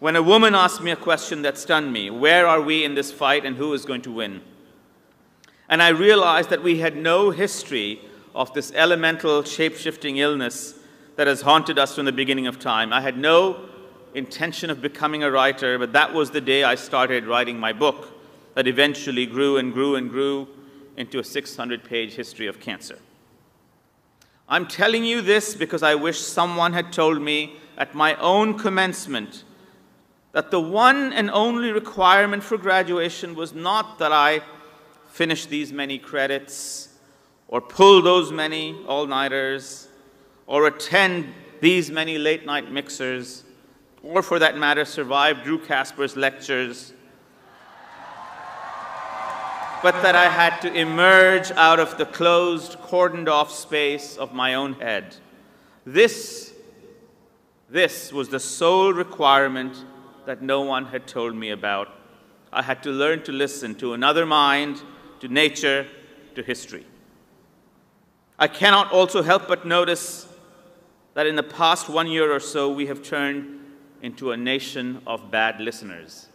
when a woman asked me a question that stunned me: where are we in this fight and who is going to win? And I realized that we had no history of this elemental shape-shifting illness that has haunted us from the beginning of time. I had no intention of becoming a writer, but that was the day I started writing my book that eventually grew and grew and grew into a 600-page history of cancer. I'm telling you this because I wish someone had told me at my own commencement that the one and only requirement for graduation was not that I finish these many credits or pull those many all-nighters or attend these many late-night mixers or, for that matter, survive Drew Casper's lectures, but that I had to emerge out of the closed, cordoned-off space of my own head. This was the sole requirement that no one had told me about. I had to learn to listen to another mind, to nature, to history. I cannot also help but notice that in the past 1 year or so, we have turned into a nation of bad listeners.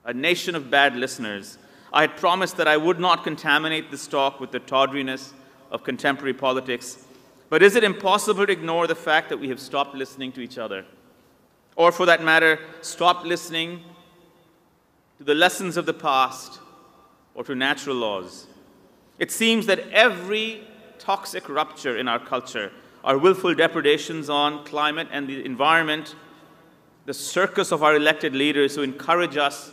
A nation of bad listeners. I had promised that I would not contaminate this talk with the tawdriness of contemporary politics, but is it impossible to ignore the fact that we have stopped listening to each other? Or, for that matter, stopped listening to the lessons of the past or to natural laws? It seems that every toxic rupture in our culture, our willful depredations on climate and the environment, the circus of our elected leaders who encourage us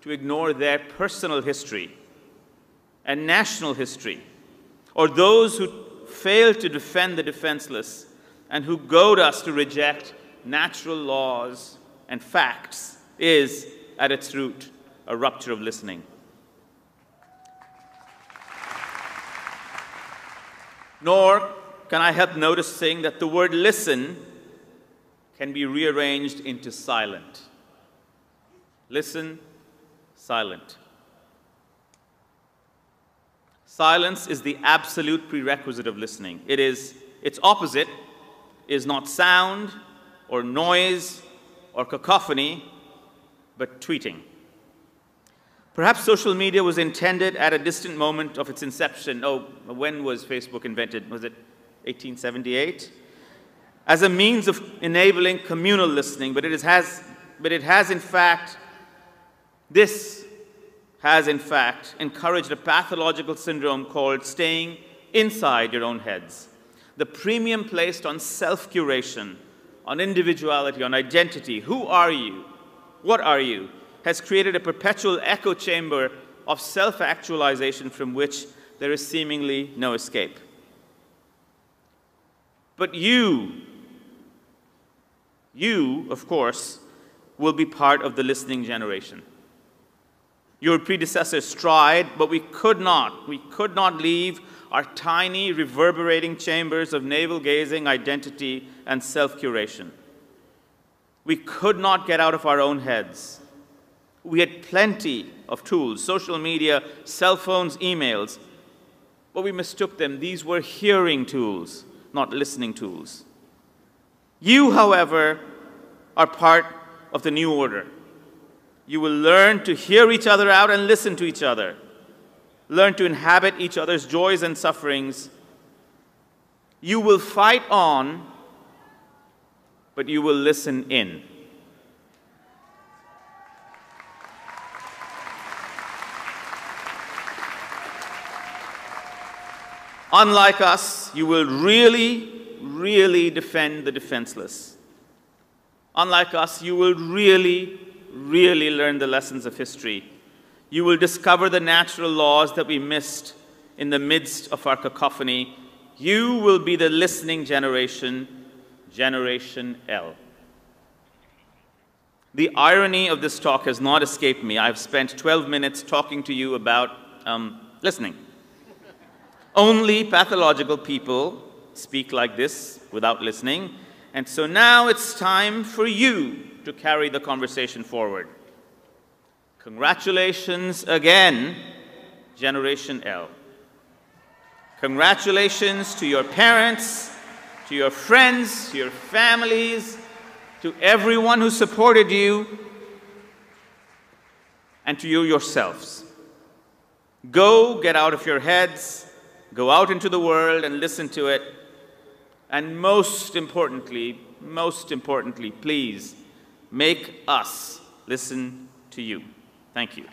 to ignore their personal history and national history, or those who fail to defend the defenseless and who goad us to reject natural laws and facts, is, at its root, a rupture of listening. Nor can I help noticing that the word listen can be rearranged into silent. Listen, silent. Silence is the absolute prerequisite of listening. Its opposite is not sound or noise or cacophony, but tweeting. Perhaps social media was intended at a distant moment of its inception. Oh, when was Facebook invented? Was it 1878? As a means of enabling communal listening, but this has in fact encouraged a pathological syndrome called staying inside your own heads. The premium placed on self-curation, on individuality, on identity, who are you, what are you, has created a perpetual echo chamber of self-actualization from which there is seemingly no escape. But you, of course, will be part of the listening generation. Your predecessors tried, but we could not leave our tiny, reverberating chambers of navel-gazing identity and self-curation. We could not get out of our own heads. We had plenty of tools, social media, cell phones, emails, but we mistook them. These were hearing tools, not listening tools. You, however, are part of the new order. You will learn to hear each other out and listen to each other. Learn to inhabit each other's joys and sufferings. You will fight on, but you will listen in. Unlike us, you will really defend the defenseless. Unlike us, you will really learn the lessons of history. You will discover the natural laws that we missed in the midst of our cacophony. You will be the listening generation, Generation L. The irony of this talk has not escaped me. I've spent 12 minutes talking to you about listening. Only pathological people speak like this without listening, and so now it's time for you to carry the conversation forward. Congratulations again, Generation L. Congratulations to your parents, to your friends, to your families, to everyone who supported you, and to you yourselves. Go, get out of your heads, go out into the world and listen to it. And most importantly, please, make us listen to you. Thank you.